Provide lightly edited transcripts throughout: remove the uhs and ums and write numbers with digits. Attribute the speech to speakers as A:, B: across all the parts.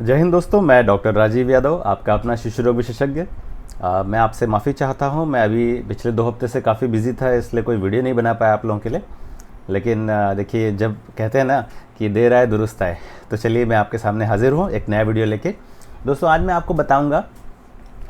A: जय हिंद दोस्तों, मैं डॉक्टर राजीव यादव, आपका अपना शिशु रोग विशेषज्ञ। मैं आपसे माफ़ी चाहता हूं, मैं अभी पिछले 2 हफ्ते से काफ़ी बिजी था, इसलिए कोई वीडियो नहीं बना पाया आप लोगों के लिए। लेकिन देखिए, जब कहते हैं ना कि देर आए दुरुस्त आए, तो चलिए मैं आपके सामने हाजिर हूं एक नया वीडियो लेके। दोस्तों, आज मैं आपको बताऊंगा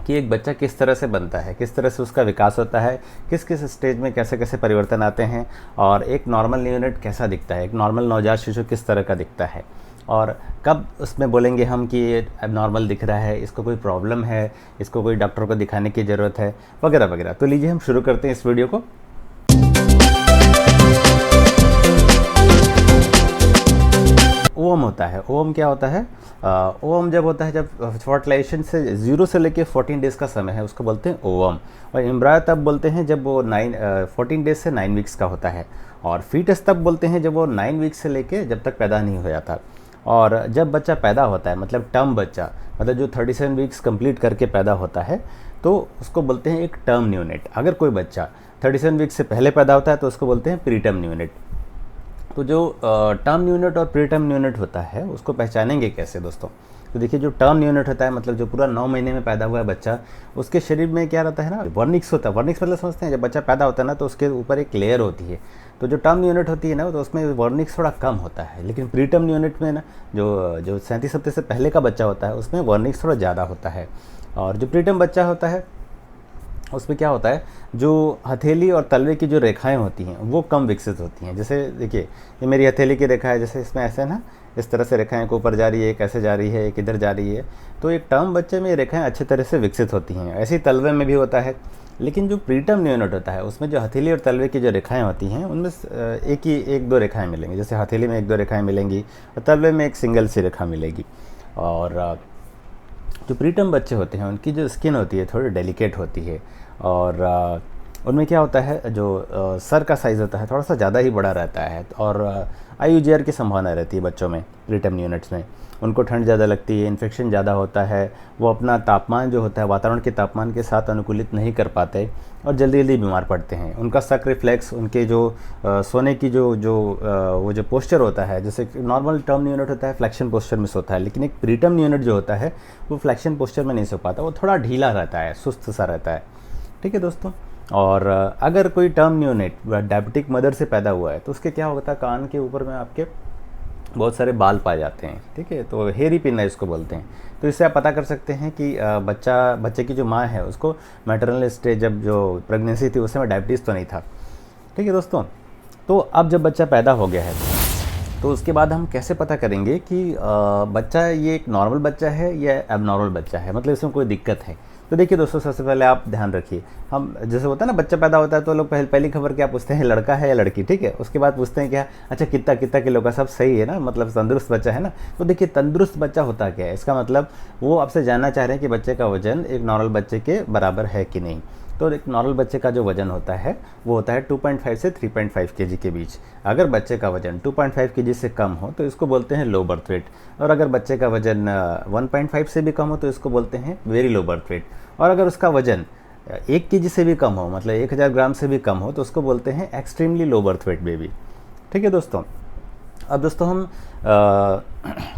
A: कि एक बच्चा किस तरह से बनता है, किस तरह से उसका विकास होता है, किस किस स्टेज में कैसे कैसे परिवर्तन आते हैं, और एक नॉर्मल यूनिट कैसा दिखता है, एक नॉर्मल नवजात शिशु किस तरह का दिखता है, और कब उसमें बोलेंगे हम कि ये अब नॉर्मल दिख रहा है, इसको कोई प्रॉब्लम है, इसको कोई डॉक्टर को दिखाने की ज़रूरत है, वगैरह वगैरह। तो लीजिए हम शुरू करते हैं इस वीडियो को। ओवम होता है। ओवम क्या होता है? ओवम जब होता है, जब फर्टिलाइजेशन से 0 से लेके 14 डेज़ का समय है, उसको बोलते हैं ओवम। और एम्ब्रायो तब बोलते हैं जब वो 14 डेज़ से 9 वीक्स का होता है। और फीटस तब बोलते हैं जब वो 9 वीक्स से लेके जब तक पैदा नहीं हो जाता। और जब बच्चा पैदा होता है, मतलब टर्म बच्चा, मतलब जो 37 वीक्स कंप्लीट करके पैदा होता है, तो उसको बोलते हैं एक टर्म यूनिट। अगर कोई बच्चा 37 वीक्स से पहले पैदा होता है तो उसको बोलते हैं प्री टर्म यूनिट। तो जो टर्म यूनिट और प्री टर्म यूनिट होता है, उसको पहचानेंगे कैसे दोस्तों? तो देखिए, जो टर्म यूनिट होता है, मतलब जो पूरा 9 महीने में पैदा हुआ है बच्चा, उसके शरीर में क्या रहता है ना, वर्निक्स होता है। वर्निक्स मतलब समझते हैं, जब बच्चा पैदा होता है ना, तो उसके ऊपर एक लेयर होती है। तो जो टर्म यूनिट होती है ना, तो उसमें वर्निक्स थोड़ा कम होता है। लेकिन प्री टर्म यूनिट में ना, जो जो 37 हफ्ते से पहले का बच्चा होता है, उसमें वर्निक्स थोड़ा ज़्यादा होता है। और जो प्री टर्म बच्चा होता है, उसमें क्या होता है, जो हथेली और तलवे की जो रेखाएं होती हैं वो कम विकसित होती हैं। जैसे देखिए, ये मेरी हथेली की रेखा है, जैसे इसमें ऐसे ना, इस तरह से रेखाएं को ऊपर जा रही है, एक ऐसे जा रही है, एक इधर जा रही है। तो एक टर्म बच्चे में ये रेखाएं अच्छी तरह से विकसित होती हैं। ऐसे ही तलवे में भी होता है। लेकिन जो प्रीटर्म यूनिट होता है, उसमें जो हथेली और तलवे की जो रेखाएं होती हैं, उनमें एक दो रेखाएं मिलेंगी। जैसे हथेली में 1-2 रेखाएं मिलेंगी और तलवे में एक सिंगल सी रेखा मिलेगी। और जो प्रीटर्म बच्चे होते हैं, उनकी जो स्किन होती है थोड़ी डेलिकेट होती है। और उनमें क्या होता है, जो सर का साइज़ होता है थोड़ा सा ज़्यादा ही बड़ा रहता है। और IUGR की संभावना रहती है बच्चों में, प्रीटर्म यूनिट्स में। उनको ठंड ज़्यादा लगती है, इन्फेक्शन ज़्यादा होता है, वो अपना तापमान जो होता है वातावरण के तापमान के साथ अनुकूलित नहीं कर पाते और जल्दी जल्दी बीमार पड़ते हैं। उनका सक रिफ्लेक्स, उनके जो सोने की वो जो पोस्चर होता है, जैसे नॉर्मल टर्म यूनिट होता है फ्लेक्शन पोस्चर में सोता है, लेकिन एक प्रीटर्म यूनिट जो होता है वो फ्लेक्शन पोस्चर में नहीं सो पाता, वो थोड़ा ढीला रहता है, सुस्त सा रहता है। ठीक है दोस्तों। और अगर कोई टर्म यूनिट डायबिटिक मदर से पैदा हुआ है, तो उसके क्या होता है, कान के ऊपर में आपके बहुत सारे बाल पाए जाते हैं। ठीक है, तो हेयरी पिन इसको बोलते हैं। तो इससे आप पता कर सकते हैं कि बच्चे की जो माँ है, उसको मैटरनल स्टेज, जब जो प्रेगनेंसी थी उस समय डायबिटीज़ तो नहीं था। ठीक है दोस्तों। तो अब जब बच्चा पैदा हो गया है, तो उसके बाद हम कैसे पता करेंगे कि बच्चा ये एक नॉर्मल बच्चा है या एबनॉर्मल बच्चा है, मतलब इसमें कोई दिक्कत है? तो देखिए दोस्तों, सबसे पहले आप ध्यान रखिए, हम जैसे होता है ना, बच्चा पैदा होता है तो लोग पहली खबर क्या पूछते हैं, लड़का है या लड़की। ठीक है, उसके बाद पूछते हैं क्या, अच्छा कितना कितना किलो का, सब सही है ना, मतलब तंदुरुस्त बच्चा है ना। तो देखिए, तंदुरुस्त बच्चा होता क्या है, इसका मतलब वो आपसे जानना चाह रहे हैं कि बच्चे का वजन एक नॉर्मल बच्चे के बराबर है कि नहीं। तो एक नॉर्मल बच्चे का जो वजन होता है वो होता है 2.5 से 3.5 केजी के बीच। अगर बच्चे का वजन 2.5 केजी से कम हो तो इसको बोलते हैं लो बर्थ वेट। और अगर बच्चे का वजन 1.5 से भी कम हो तो इसको बोलते हैं वेरी लो बर्थ वेट। और अगर उसका वजन 1 केजी से भी कम हो, मतलब 1000 ग्राम से भी कम हो, तो उसको बोलते हैं extremely low birth weight baby. ठीक है दोस्तों। अब दोस्तों, हम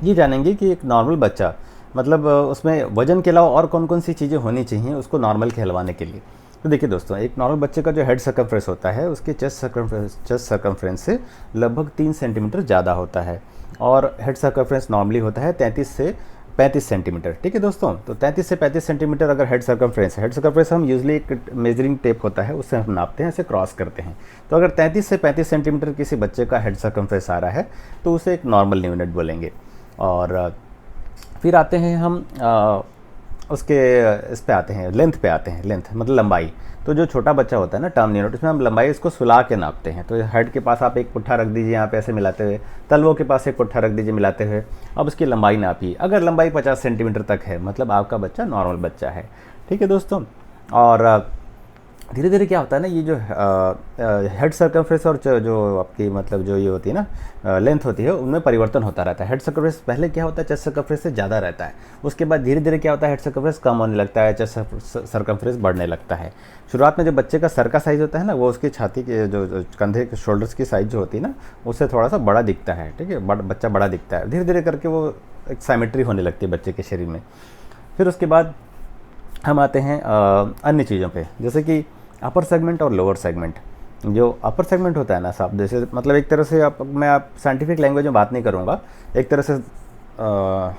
A: ये जानेंगे कि एक नॉर्मल बच्चा, मतलब उसमें वजन के अलावा और कौन कौन सी चीज़ें होनी चाहिए उसको नॉर्मल कहलवाने के लिए। तो देखिए दोस्तों, एक नॉर्मल बच्चे का जो हेड सर्कमफ्रेंस होता है, उसके चेस्ट सर्कमफ्रेंस से लगभग 3 सेंटीमीटर ज़्यादा होता है। और हेड सर्कमफ्रेंस नॉर्मली होता है 33 से 35 सेंटीमीटर। ठीक है दोस्तों। तो 33 से 35 सेंटीमीटर अगर हेड सर्कमफ्रेंस हम यूजली एक मेजरिंग टेप होता है, उससे हम नापते हैं, ऐसे क्रॉस करते हैं। तो अगर 33 से 35 सेंटीमीटर किसी बच्चे का हेड सर्कमफ्रेंस आ रहा है, तो उसे एक नॉर्मल यूनिट बोलेंगे। और फिर आते हैं हम उसके इस पे आते हैं, लेंथ पे आते हैं। लेंथ मतलब लंबाई। तो जो छोटा बच्चा होता है ना, टर्म यूनिट, उसमें हम लंबाई इसको सुला के नापते हैं। तो हेड के पास आप एक पुट्ठा रख दीजिए यहाँ पे ऐसे मिलाते हुए, तलवों के पास एक पुट्ठा रख दीजिए मिलाते हुए। अब उसकी लंबाई नापिए, अगर लंबाई 50 सेंटीमीटर तक है, मतलब आपका बच्चा नॉर्मल बच्चा है। ठीक है दोस्तों। और धीरे धीरे क्या होता है ना, ये जो हेड सर्कमफ्रेंस और जो आपकी मतलब जो ये होती है ना लेंथ होती है, उनमें परिवर्तन होता रहता है। हेड सर्कमफ्रेंस पहले क्या होता है, चेस्ट सर्कमफ्रेंस से ज़्यादा रहता है। उसके बाद धीरे धीरे क्या होता है, हेड सर्कमफ्रेंस कम होने लगता है, चेस्ट सर्कमफ्रेंस बढ़ने लगता है। शुरुआत में जो बच्चे का सर का साइज़ होता है ना, वो उसकी छाती के जो कंधे के शोल्डर्स की साइज़ जो होती है ना, उससे थोड़ा सा बड़ा दिखता है। ठीक है, बच्चा बड़ा दिखता है। धीरे धीरे करके वो एक साइमेट्री होने लगती है बच्चे के शरीर में। फिर उसके बाद हम आते हैं अन्य चीज़ों पे, जैसे कि अपर सेगमेंट और लोअर सेगमेंट। जो अपर सेगमेंट होता है ना साहब, जैसे मतलब एक तरह से मैं साइंटिफिक लैंग्वेज में बात नहीं करूँगा, एक तरह से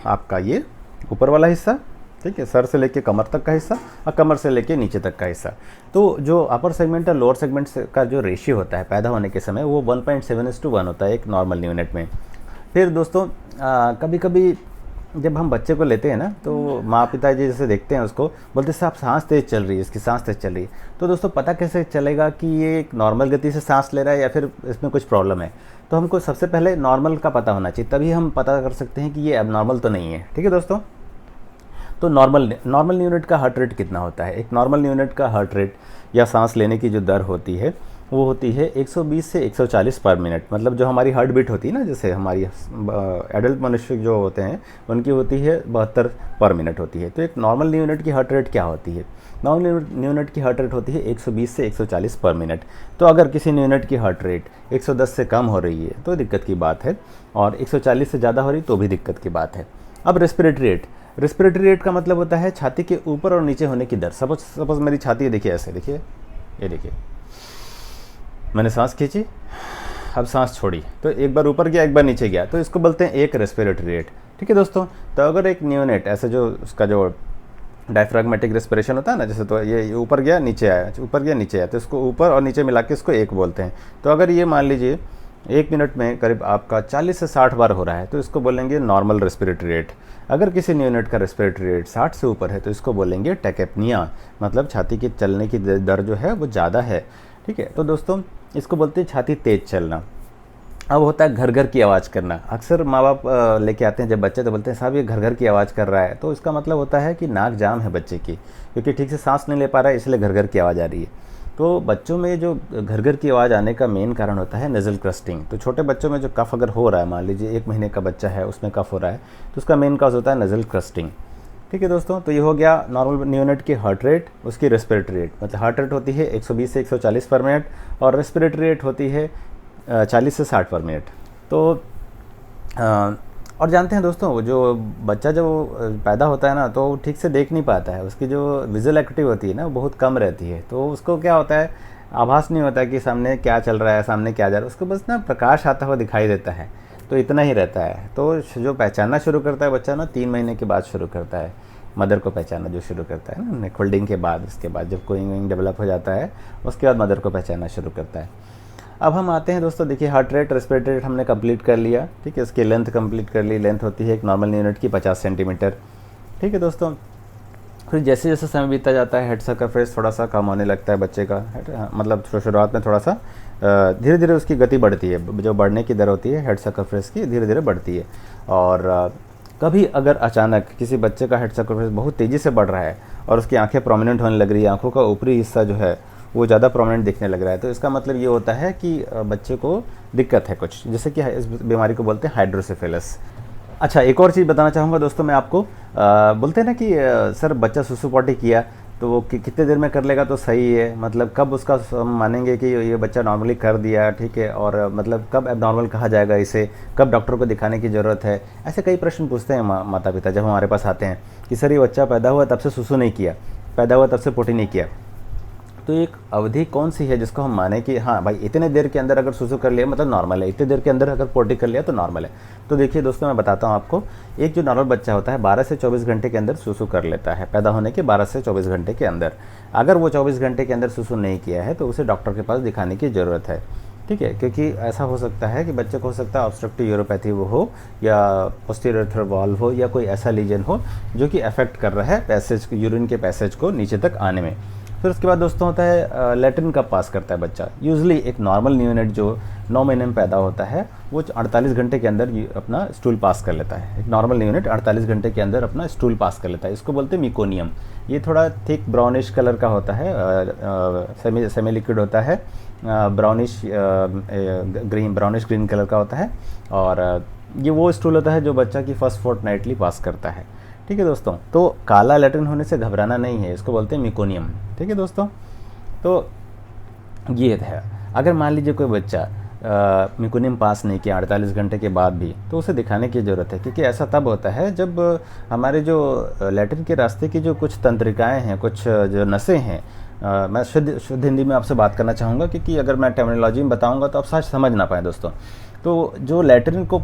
A: आपका ये ऊपर वाला हिस्सा, ठीक है, सर से लेके कमर तक का हिस्सा और कमर से लेके नीचे तक का हिस्सा। तो जो अपर सेगमेंट और लोअर सेगमेंट का जो रेशियो होता है पैदा होने के समय वो 1.7:1 होता है एक नॉर्मल न्यूनेट में। फिर दोस्तों कभी कभी जब हम बच्चे को लेते हैं ना, तो माँ पिताजी जैसे देखते हैं उसको, बोलते साहब सांस तेज़ चल रही है, इसकी सांस तेज़ चल रही है। तो दोस्तों पता कैसे चलेगा कि ये एक नॉर्मल गति से सांस ले रहा है या फिर इसमें कुछ प्रॉब्लम है? तो हमको सबसे पहले नॉर्मल का पता होना चाहिए, तभी हम पता कर सकते हैं कि ये एबनॉर्मल तो नहीं है। ठीक है दोस्तों, तो नॉर्मल यूनिट का हार्ट रेट कितना होता है? एक नॉर्मल यूनिट का हार्ट रेट या सांस लेने की जो दर होती है वो होती है 120 से 140 पर मिनट। मतलब जो हमारी हार्ट बीट होती है ना, जैसे हमारी एडल्ट मनुष्य जो होते हैं उनकी होती है 72 पर मिनट होती है। तो एक नॉर्मल यूनिट की हार्ट रेट क्या होती है? नॉर्मल यूनिट की हार्ट रेट होती है 120 से 140 पर मिनट। तो अगर किसी यूनिट की हार्ट रेट 110 से कम हो रही है तो दिक्कत की बात है, और 140 से ज़्यादा हो रही तो भी दिक्कत की बात है। अब रेस्पिरेटरी रेट का मतलब होता है छाती के ऊपर और नीचे होने की दर। सपोज मेरी छाती है, देखिए ऐसे, देखिए ये देखिए, मैंने सांस खींची, अब सांस छोड़ी, तो एक बार ऊपर गया एक बार नीचे गया, तो इसको बोलते हैं एक रेस्पिरेटरी रेट। ठीक है दोस्तों, तो अगर एक न्यूनेट ऐसे जो उसका जो डायफ्राग्मेटिक रेस्पिरेशन होता है ना, जैसे तो ये ऊपर गया नीचे आया, ऊपर गया नीचे आया, तो इसको ऊपर और नीचे मिला के इसको एक बोलते हैं। तो अगर ये मान लीजिए 1 मिनट में करीब आपका 40 से 60 बार हो रहा है तो इसको बोलेंगे नॉर्मल रेस्पिरेटरी रेट। अगर किसी यूनिट का रेस्पिरेटरी रेट 60 से ऊपर है तो इसको बोलेंगे टेकेपनिया, मतलब छाती की चलने की दर जो है वो ज़्यादा है। ठीक है, तो दोस्तों इसको बोलते हैं छाती तेज़ चलना। अब होता है घर घर की आवाज़ करना। अक्सर माँ बाप लेके आते हैं जब बच्चे, तो बोलते हैं साहब ये घर घर की आवाज़ कर रहा है, तो इसका मतलब होता है कि नाक जाम है बच्चे की, क्योंकि ठीक से सांस नहीं ले पा रहा है, इसलिए घर घर की आवाज़ आ रही है। तो बच्चों में जो घर घर की आवाज़ आने का मेन कारण होता है नज़ल क्रस्टिंग। तो छोटे बच्चों में जो कफ़ अगर हो रहा है, मान लीजिए 1 महीने का बच्चा है उसमें कफ़ हो रहा है, तो उसका मेन कॉज होता है नज़ल क्रस्टिंग। ठीक है दोस्तों, तो ये हो गया नॉर्मल यूनिट की हार्ट रेट, उसकी रेस्पिरेटरी रेट। मतलब हार्ट रेट होती है 120 से 140 पर मिनट और रेस्पिरेटरी रेट होती है 40 से 60 पर मिनट। तो और जानते हैं दोस्तों, वो जो बच्चा जो पैदा होता है ना, तो वो ठीक से देख नहीं पाता है, उसकी जो विजुअल एक्टिविटी होती है ना वो बहुत कम रहती है। तो उसको क्या होता है, आभास नहीं होता कि सामने क्या चल रहा है, सामने क्या जा रहा है, उसको बस ना प्रकाश आता हुआ दिखाई देता है, तो इतना ही रहता है। तो जो पहचानना शुरू करता है बच्चा ना 3 महीने के बाद शुरू करता है, मदर को पहचानना जो शुरू करता है ना नेक होल्डिंग के बाद। उसके बाद जब कोइंग विंग डेवलप हो जाता है उसके बाद मदर को पहचानना शुरू करता है। अब हम आते हैं दोस्तों, देखिए हार्ट रेट, रेस्पिरेटरी रेट हमने कंप्लीट कर लिया। ठीक है, इसकी लेंथ कंप्लीट कर ली। लेंथ होती है एक नॉर्मल यूनिट की 50 सेंटीमीटर। ठीक है दोस्तों, फिर जैसे जैसे समय बीतता जाता है हेड सर्कमफ्रेंस थोड़ा सा कम होने लगता है बच्चे का। मतलब शुरुआत में थोड़ा सा धीरे धीरे उसकी गति बढ़ती है, जो बढ़ने की दर होती है हेड सर्कमफ्रेंस की धीरे धीरे बढ़ती है। और कभी अगर अचानक किसी बच्चे का हेड सर्कमफ्रेंस बहुत तेज़ी से बढ़ रहा है और उसकी आंखें प्रोमिनेंट होने लग रही है, आंखों का ऊपरी हिस्सा जो है वो ज़्यादा प्रोमिनेंट दिखने लग रहा है, तो इसका मतलब ये होता है कि बच्चे को दिक्कत है कुछ, जैसे कि इस बीमारी को बोलते हैं हाइड्रोसेफेलस। अच्छा, एक और चीज़ बताना चाहूँगा दोस्तों मैं आपको। बोलते हैं ना कि सर बच्चा सुसु पॉटी किया तो वो कितने देर में कर लेगा तो सही है, मतलब कब उसका हम मानेंगे कि ये बच्चा नॉर्मली कर दिया, ठीक है, और मतलब कब एबनॉर्मल कहा जाएगा इसे, कब डॉक्टर को दिखाने की ज़रूरत है? ऐसे कई प्रश्न पूछते हैं माता पिता जब हमारे पास आते हैं कि सर ये बच्चा पैदा हुआ तब से सुसु नहीं किया, पैदा हुआ तब से पोटी नहीं किया। तो एक अवधि कौन सी है जिसको हम माने कि हाँ भाई इतने देर के अंदर अगर सुसु कर लिया मतलब नॉर्मल है, इतने देर के अंदर अगर पोटी कर लिया तो नॉर्मल है? तो देखिए दोस्तों, मैं बताता हूँ आपको, एक जो नॉर्मल बच्चा होता है 12 से 24 घंटे के अंदर सुसु कर लेता है, पैदा होने के 12 से 24 घंटे के अंदर। अगर वो 24 घंटे के अंदर सुसु नहीं किया है तो उसे डॉक्टर के पास दिखाने की ज़रूरत है। ठीक है, क्योंकि ऐसा हो सकता है कि बच्चे को हो सकता है ऑब्स्ट्रक्टिव यूरोपैथी वो हो या पोस्टीरियर वॉल्व हो या कोई ऐसा लीजन हो जो कि अफेक्ट कर रहा है पैसेज, यूरिन के पैसेज को नीचे तक आने में। फिर उसके बाद दोस्तों होता है लैट्रिन कब पास करता है बच्चा। यूजुअली एक नॉर्मल यूनिट जो 9 महीने में पैदा होता है वो 48 घंटे के अंदर अपना स्टूल पास कर लेता है। एक नॉर्मल यूनिट 48 घंटे के अंदर अपना स्टूल पास कर लेता है, इसको बोलते हैं मिकोनियम। ये थोड़ा थिक ब्राउनिश कलर का होता है, सेमी लिक्विड होता है, ब्राउनिश ग्रीन कलर का होता है, और ये वो स्टूल होता है जो बच्चा की फर्स्ट फोर्टनाइटली पास करता है। ठीक है दोस्तों, तो काला लैट्रिन होने से घबराना नहीं है, इसको बोलते हैं मिकोनियम। ठीक है दोस्तों, तो ये है। अगर मान लीजिए कोई बच्चा मिकुनिम पास नहीं किया 48 घंटे के बाद भी, तो उसे दिखाने की ज़रूरत है, क्योंकि ऐसा तब होता है जब हमारे जो लैट्रिन के रास्ते की जो कुछ तंत्रिकाएं हैं, कुछ जो नसें हैं, मैं शुद्ध हिंदी में आपसे बात करना चाहूँगा, क्योंकि अगर मैं टर्मिनोलॉजी में बताऊँगा तो आप शायद समझ ना पाएँ दोस्तों। तो जो लैट्रिन को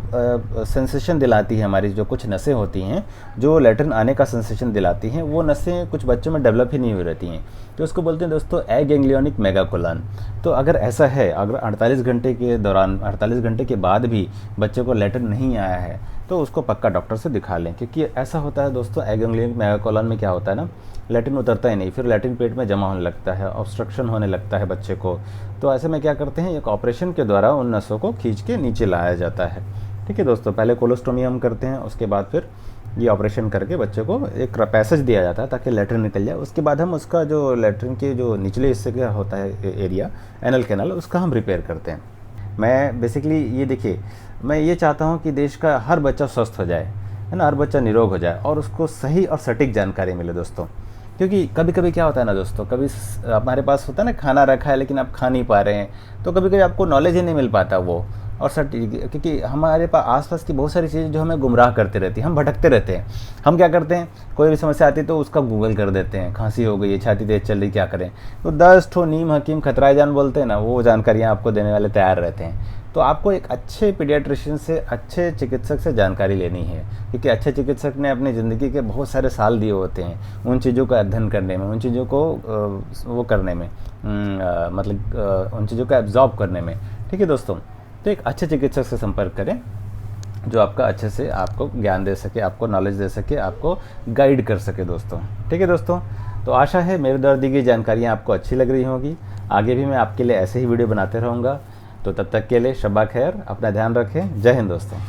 A: सेंसेशन दिलाती है, हमारी जो कुछ नसें होती हैं जो लैट्रिन आने का सेंसेशन दिलाती हैं, वो नसें कुछ बच्चों में डेवलप ही नहीं हुई रहती हैं, तो उसको बोलते हैं दोस्तों एगैंग्लियोनिक मेगाकोलन। तो अगर ऐसा है, अगर 48 घंटे के दौरान, 48 घंटे के बाद भी बच्चे को लैट्रिन नहीं आया है, तो उसको पक्का डॉक्टर से दिखा लें, क्योंकि ऐसा होता है दोस्तों, एगैंग्लियोनिक मेगाकोलन में क्या होता है ना, लैट्रिन उतरता ही नहीं, फिर लैट्रिन पेट में जमा होने लगता है, ऑब्स्ट्रक्शन होने लगता है बच्चे को। तो ऐसे में क्या करते हैं, एक ऑपरेशन के द्वारा उन नसों को खींच के नीचे लाया जाता है। ठीक है दोस्तों, पहले कोलोस्टोमी हम करते हैं, उसके बाद फिर ये ऑपरेशन करके बच्चे को एक पैसेज दिया जाता है ताकि लैट्रिन निकल जाए। उसके बाद हम उसका जो लैट्रिन के जो निचले हिस्से का होता है एरिया, एनल कैनल, उसका हम रिपेयर करते हैं। मैं बेसिकली ये देखिए, मैं ये चाहता हूँ कि देश का हर बच्चा स्वस्थ हो जाए, है ना, हर बच्चा निरोग हो जाए और उसको सही और सटीक जानकारी मिले दोस्तों। क्योंकि कभी कभी क्या होता है ना दोस्तों, कभी हमारे पास होता है ना, खाना रखा है लेकिन आप खा नहीं पा रहे हैं, तो कभी कभी आपको नॉलेज ही नहीं मिल पाता वो, और सटीक, क्योंकि हमारे पास आसपास की बहुत सारी चीज़ें जो हमें गुमराह करते रहती हैं, हम भटकते रहते हैं। हम क्या करते हैं, कोई भी समस्या आती है तो उसका गूगल कर देते हैं, खांसी हो गई है, छाती तेज चल रही, क्या करें, तो 10 ठो नीम हकीम खतराए जान बोलते हैं ना, वो जानकारियाँ आपको देने वाले तैयार रहते हैं। तो आपको एक अच्छे पीडियाट्रिशियन से, अच्छे चिकित्सक से जानकारी लेनी है, क्योंकि अच्छे चिकित्सक ने अपनी ज़िंदगी के बहुत सारे साल दिए होते हैं उन चीज़ों का अध्ययन करने में, उन चीज़ों को वो करने में, मतलब उन चीज़ों को एब्जॉर्ब करने में। ठीक है दोस्तों, तो एक अच्छे चिकित्सक से संपर्क करें जो आपका अच्छे से आपको ज्ञान दे सके, आपको नॉलेज दे सके, आपको गाइड कर सके दोस्तों। ठीक है दोस्तों, तो आशा है मेरे द्वारा दी गई जानकारियाँ आपको अच्छी लग रही होंगी। आगे भी मैं आपके लिए ऐसे ही वीडियो बनाते रहूँगा। तो तब तक के लिए शब्बा खैर, अपना ध्यान रखें। जय हिंद दोस्तों।